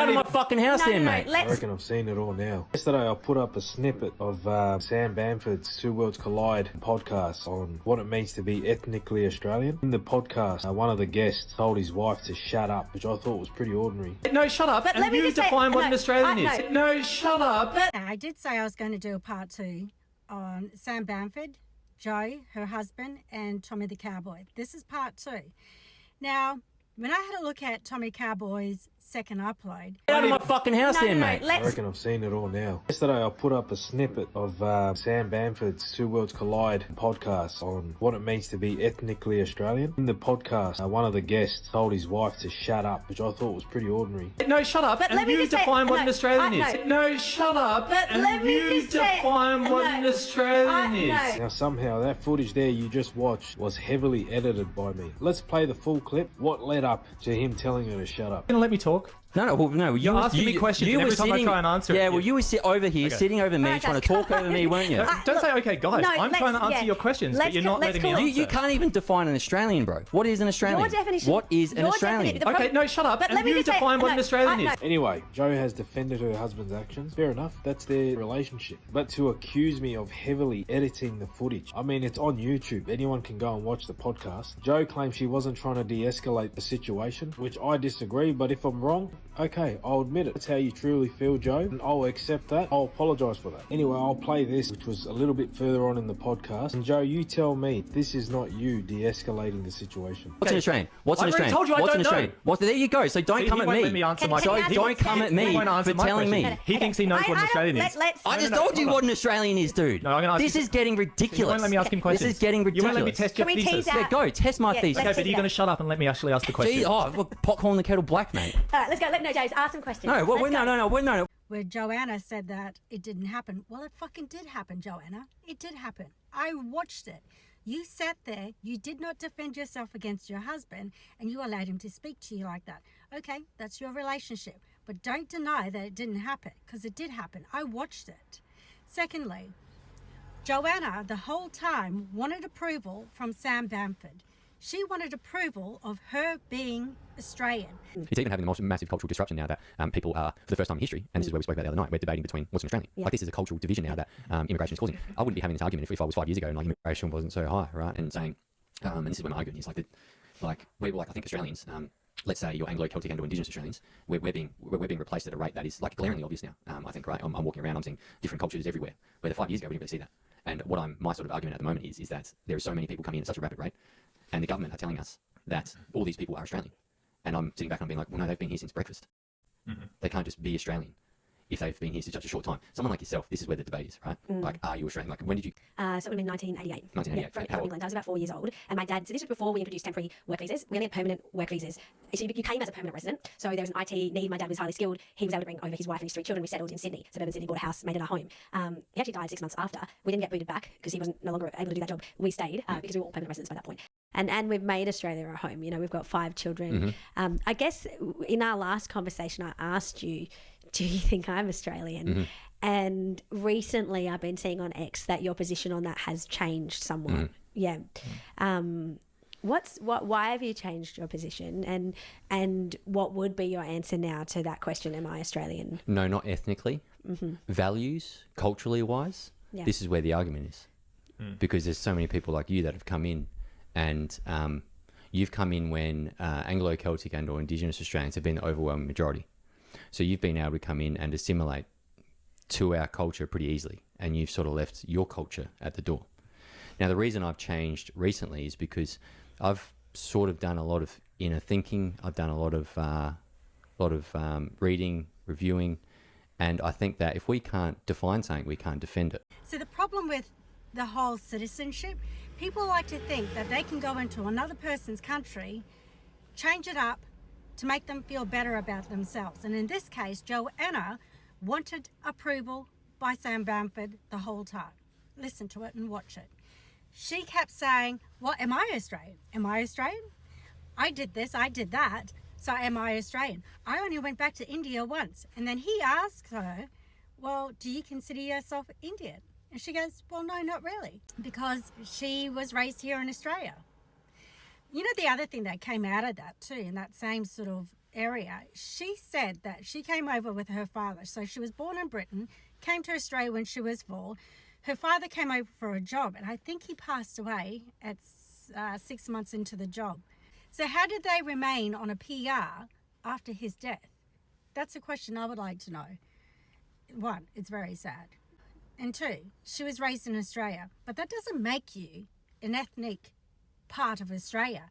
out of my fucking house mate. I reckon I've seen it all now. Yesterday I put up a snippet of Sam Bamford's Two Worlds Collide podcast on what it means to be ethnically Australian. In the podcast, one of the guests told his wife to shut up, which I thought was pretty ordinary. No, shut up. But and you define what an Australian is. No, shut up. I did say I was going to do a part 2 on Sam Bamford, Joe, her husband, and Tommy the Cowboy. This is part 2. Now, when I had a look at Tommy Cowboy's second upload... Get out of my fucking house mate. I reckon I've seen it all now. Yesterday I put up a snippet of Sam Bamford's Two Worlds Collide podcast on what it means to be ethnically Australian. In the podcast, one of the guests told his wife to shut up, which I thought was pretty ordinary. No, shut up. But and you define what an Australian is. No, shut up. But and you define what an Australian is. Now somehow that footage there you just watched was heavily edited by me. Let's play the full clip. What led up to him telling her to shut up? Gonna let me talk? No. You're asking me questions and every time I try and answer it. Yeah, well, you were over here, sitting over me, trying to talk over me, weren't you? Don't say, okay, guys, I'm trying to answer your questions, but you're not letting me answer. You can't even define an Australian, bro. What is an Australian? Your definition. What is an Australian? Okay, no, shut up. And you define what an Australian is. Anyway, Joe has defended her husband's actions. Fair enough, that's their relationship. But to accuse me of heavily editing the footage, I mean, it's on YouTube. Anyone can go and watch the podcast. Joe claims she wasn't trying to de-escalate the situation, which I disagree, but if I'm wrong, okay, I'll admit it. That's how you truly feel, Joe, and I'll accept that. I'll apologise for that. Anyway, I'll play this, which was a little bit further on in the podcast. And Joe, you tell me, this is not you de-escalating the situation. What's an Australian? What's an Australian? Told you What's I an don't Australian? know. There you go. So don't come at me. Let me answer my question. Don't come at me for telling me. He thinks he knows what an Australian is. I just told you what an Australian is, dude. No, I'm gonna ask this you. is getting ridiculous. You won't let me ask him questions. This is getting ridiculous. You won't let me test your Can we thesis. tease out? Yeah, go. Test my thesis. let's Okay, but you're going to shut up and let me actually ask the question. Gee, pot calling the kettle black, mate. All right, let's go. No, James, ask some questions. No, no. Where Joanna said that it didn't happen. Well, it fucking did happen, Joanna. It did happen. I watched it. You sat there, you did not defend yourself against your husband, and you allowed him to speak to you like that. Okay, that's your relationship. But don't deny that it didn't happen, because it did happen. I watched it. Secondly, Joanna, the whole time, wanted approval from Sam Bamford. She wanted approval of her being Australian. It's even having the most massive cultural disruption now that people are, for the first time in history, and this is where we spoke about the other night, we're debating between what's an Australian. Yeah. Like, this is a cultural division now that immigration is causing. I wouldn't be having this argument if I was 5 years ago and like immigration wasn't so high, right? And saying, and this is where my argument is I think Australians, let's say you're Anglo-Celtic and or Indigenous Australians, we're being replaced at a rate that is like glaringly obvious now. I think, right? I'm walking around, I'm seeing different cultures everywhere. Where 5 years ago we didn't really see that. And my sort of argument at the moment is that there are so many people coming in at such a rapid rate, and the government are telling us that all these people are Australian. And I'm sitting back and I'm being like, well, no, they've been here since breakfast. Mm-hmm. They can't just be Australian if they've been here for such a short time. Someone like yourself, this is where the debate is, right? Like, are you Australian? Like, when did you... So it would have been 1988. 1988. Yeah, from England. I was about 4 years old. And my dad... So this was before we introduced temporary work visas. We only had permanent work visas. So you came as a permanent resident. So there was an IT need. My dad was highly skilled. He was able to bring over his wife and his 3 children. We settled in Sydney. Suburban Sydney, bought a house, made it our home. He actually died 6 months after. We didn't get booted back because he wasn't no longer able to do that job. We stayed because we were all permanent residents by that point. And we've made Australia our home. You know, we've got 5 children. Mm-hmm. I guess in our last conversation, I asked you, do you think I'm Australian? Mm-hmm. And recently I've been seeing on X that your position on that has changed somewhat. Mm-hmm. Yeah. Why have you changed your position? And what would be your answer now to that question, am I Australian? No, not ethnically. Mm-hmm. Values, culturally wise, Yeah. this is where the argument is. Because there's so many people like you that have come in and you've come in when Anglo-Celtic and or Indigenous Australians have been the overwhelming majority. So you've been able to come in and assimilate to our culture pretty easily, and you've sort of left your culture at the door. Now, the reason I've changed recently is because I've sort of done a lot of inner thinking. I've done a lot of reading, reviewing, and I think that if we can't define something, we can't defend it. So the problem with the whole citizenship, people like to think that they can go into another person's country, change it up to make them feel better about themselves. And in this case, Joanna wanted approval by Sam Bamford the whole time. Listen to it and watch it. She kept saying, well, am I Australian? Am I Australian? I did this, I did that, so am I Australian? I only went back to India once. And then he asked her, well, do you consider yourself Indian? And she goes, well, no, not really, because she was raised here in Australia. You know, the other thing that came out of that too, in that same sort of area, she said that she came over with her father. So she was born in Britain, came to Australia when she was 4. Her father came over for a job, and I think he passed away at 6 months into the job. So how did they remain on a PR after his death? That's a question I would like to know. 1, it's very sad. And 2, she was raised in Australia, but that doesn't make you an ethnic part of Australia.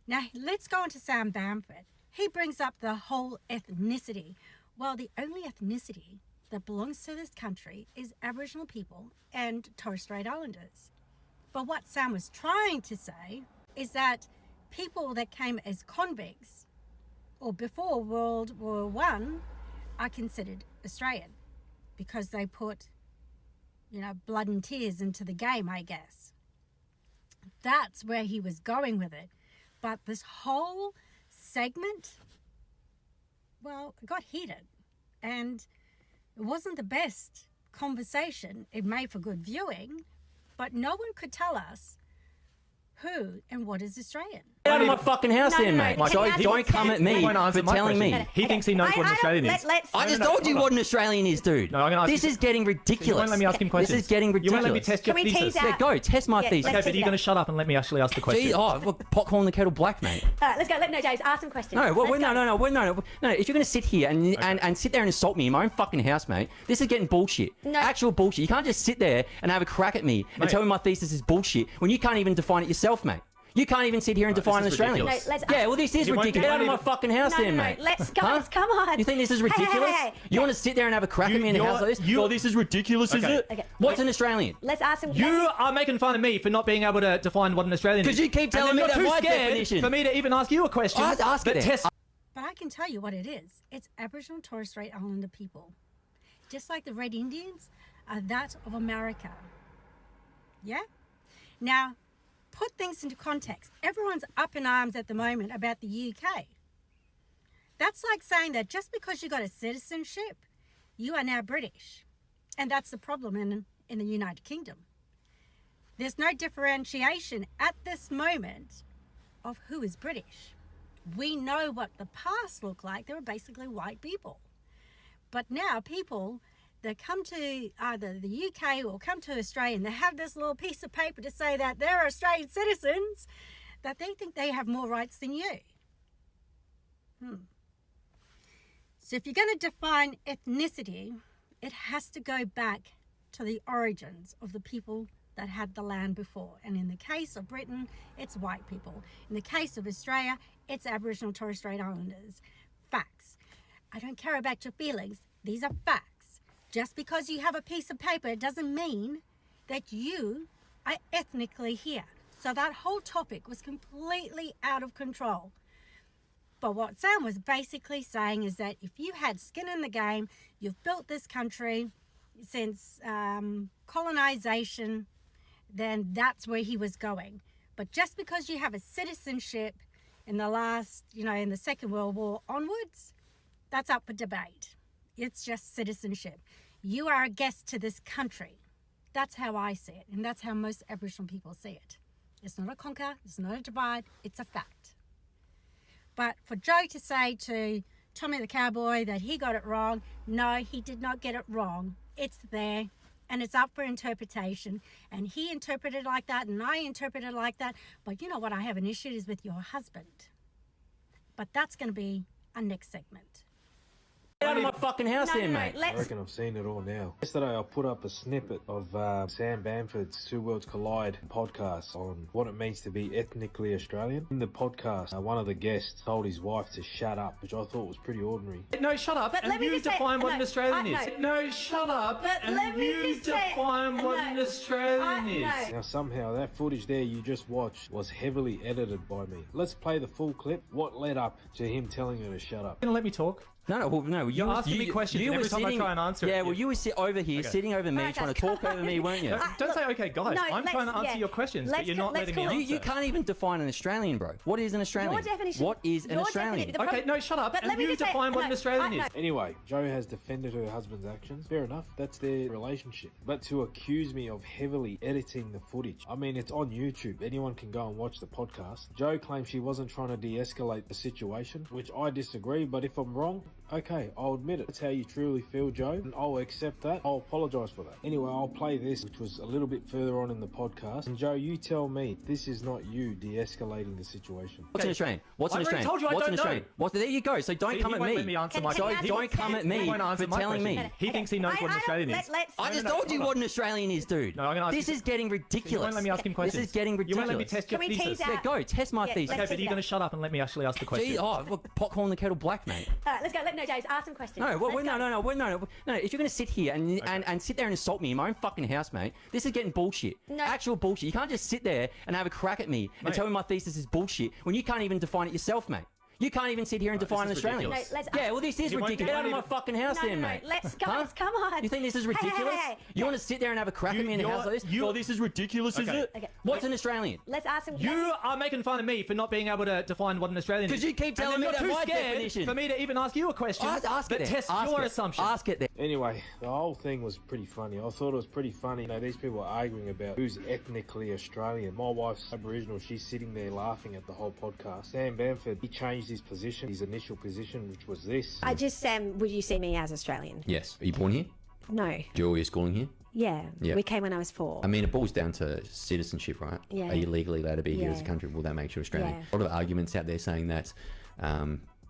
Now, let's go on to Sam Bamford. He brings up the whole ethnicity. Well, the only ethnicity that belongs to this country is Aboriginal people and Torres Strait Islanders. But what Sam was trying to say is that people that came as convicts or before World War I are considered Australian because they put, blood and tears into the game, I guess. That's where he was going with it. But this whole segment, well, it got heated. And it wasn't the best conversation. It made for good viewing, but no one could tell us who and what is Australian. Get out of my fucking house then, mate. Don't come at me for telling me. He thinks he knows what an Australian is. I just told you what an Australian is, dude. No, I'm gonna ask this you- is getting ridiculous. You won't let me ask him questions. This is getting ridiculous. You won't let me test your Can we tease thesis. out? Yeah, go. Test my thesis. Okay, but are you going to shut up and let me actually ask the question? Gee, well, pot calling the kettle black, mate. All right, let's go. No, James, ask some questions. No, Let's go. no. If you're going to sit here and sit there and insult me in my own fucking house, mate, this is getting bullshit. No. Actual bullshit. You can't just sit there and have a crack at me and tell me my thesis is bullshit when you can't even define it yourself, mate. You can't even sit here and define an this is Australian. ridiculous. No, let's- Yeah, well, this is You won't ridiculous. Get out of my even- fucking house then, mate. Let's go. Come on. You think this is ridiculous? Hey. You want to sit there and have a crack at me in a house like this? Oh, this is ridiculous, is Okay. it? Okay. What's an Australian? Let's ask some. You are making fun of me for not being able to define what an Australian is. Because you keep telling And me then that you're my too scared definition. for me to even ask you a question. I'd ask it that then. tests But I can tell you what it is. It's Aboriginal and Torres Strait Islander people. Just like the Red Indians are that of America. Yeah? Now, put things into context. Everyone's up in arms at the moment about the UK. That's like saying that just because you got a citizenship, you are now British. And that's the problem in the United Kingdom. There's no differentiation at this moment of who is British. We know what the past looked like. They were basically white people. But now people that come to either the UK or come to Australia and they have this little piece of paper to say that they're Australian citizens, that they think they have more rights than you. So if you're going to define ethnicity, it has to go back to the origins of the people that had the land before. And in the case of Britain, it's white people. In the case of Australia, it's Aboriginal and Torres Strait Islanders. Facts. I don't care about your feelings. These are facts. Just because you have a piece of paper, it doesn't mean that you are ethnically here. So that whole topic was completely out of control. But what Sam was basically saying is that if you had skin in the game, you've built this country since colonization, then that's where he was going. But just because you have a citizenship in the last, in the Second World War onwards, that's up for debate. It's just citizenship. You are a guest to this country. That's how I see it. And that's how most Aboriginal people see it. It's not a conquer, it's not a divide, it's a fact. But for Joe to say to Tommy the Cowboy that he got it wrong, no, he did not get it wrong. It's there and it's up for interpretation. And he interpreted it like that and I interpreted it like that. But you know what I have an issue is with your husband. But that's going to be our next segment. Get out of my fucking house then, mate. I reckon I've seen it all now. Yesterday I put up a snippet of Sam Bamford's Two Worlds Collide podcast on what it means to be ethnically Australian. In the podcast, one of the guests told his wife to shut up, which I thought was pretty ordinary. No, shut up. But And let me you just say- define what no, an Australian I- is. no. No, shut up. But and let me you just say- define what no. an Australian is. No. Now somehow that footage there you just watched was heavily edited by me. Let's play the full clip. What led up to him telling her to shut up? Gonna let me talk? No. You're asking me questions, and every time I try and answer it, Yeah, well, you were over here, sitting over me, Alright, trying to guys, talk over me, weren't you? Don't say okay, guys. No, I'm trying to answer your questions, but you're not letting me answer. You can't even define an Australian, bro. What is an Australian? Your definition. What is an your Australian? definition- Okay, no, shut up. But And let me you just say- define what no, an Australian I- is. Anyway, Joe has defended her husband's actions. Fair enough, that's their relationship. But to accuse me of heavily editing the footage, I mean, it's on YouTube. Anyone can go and watch the podcast. Joe claims she wasn't trying to de-escalate the situation, which I disagree, but if I'm wrong, okay, I'll admit it. That's how you truly feel, Joe, and I'll accept that. I'll apologise for that. Anyway, I'll play this, which was a little bit further on in the podcast. And Joe, you tell me, this is not you de-escalating the situation. What's an Australian? What's an I've already Australian? told you I What's an don't Australian? know. There you go. So don't See, come he at won't me. let me answer my Can question. I Don't come at me He won't answer for my telling question. me. He thinks he knows what an Australian is. Let's. I just told you what an Australian is, dude. No, I'm gonna ask This you- is getting ridiculous. You won't let me ask him questions. This is getting ridiculous. You won't let me test your Can we thesis. tease out- Yeah, go test my Yeah, thesis. Okay, let's but you're that. going to shut up and let me actually ask the question. Gee, well, pot calling the kettle black, mate. All right, let's go. No, James, ask some questions. No, well, Let's go. no. If you're going to sit here and sit there and insult me in my own fucking house, mate, this is getting bullshit. No. Actual bullshit. You can't just sit there and have a crack at me and Mate. tell me my thesis is bullshit when you can't even define it yourself, mate. You can't even sit here and define an this is Australian. ridiculous. No, let's- Yeah, well, this is You won't- ridiculous. you Get out of my won't fucking house, No, then, no, mate. let's guys, come on. You think this is Hey, hey, ridiculous? hey. You want to sit there and have a crack at me in a house like this? you- Oh, this is ridiculous, is Okay. it? Okay. What's an Australian? Let's ask some. You are making fun of me for not being able to define what an Australian is. 'Cause you keep And telling then me you're that too my scared definition. for me to even ask you a question Ask that it then. tests Ask your it. assumption. Ask it then. Anyway, the whole thing was pretty funny. I thought it was pretty funny. You know, these people are arguing about who's ethnically Australian. My wife's Aboriginal. She's sitting there laughing at the whole podcast. Sam Bamford, he changed his position, his initial position, which was this. Sam, would you see me as Australian? Yes. Are you born here? No. You're schooling here? Yeah. Yeah. We came when I was 4. I mean, it boils down to citizenship, right? Yeah. Are you legally allowed to be here as a Yeah. country? Will that make you Australian? Yeah. A lot of arguments out there saying that,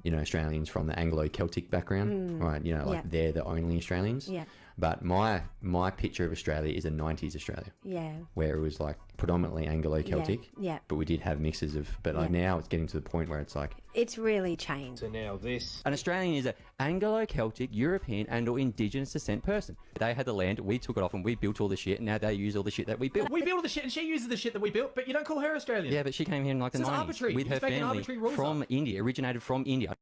Australians from the Anglo-Celtic background, right? Yeah. They're the only Australians. Yeah. But my picture of Australia is a 90s Australia, Yeah. where it was like predominantly Anglo-Celtic. Yeah. But we did have mixes of, but like now it's getting to the point where it's like, It's really changed. So now this. an Australian is an Anglo-Celtic, European and or Indigenous descent person. They had the land, we took it off and we built all the shit and now they use all the shit that we built. We build all the shit and she uses the shit that we built, but you don't call her Australian. Yeah, but she came here in like the This is 90s arbitrary. with her He's making family arbitrary rules from India, originated from India.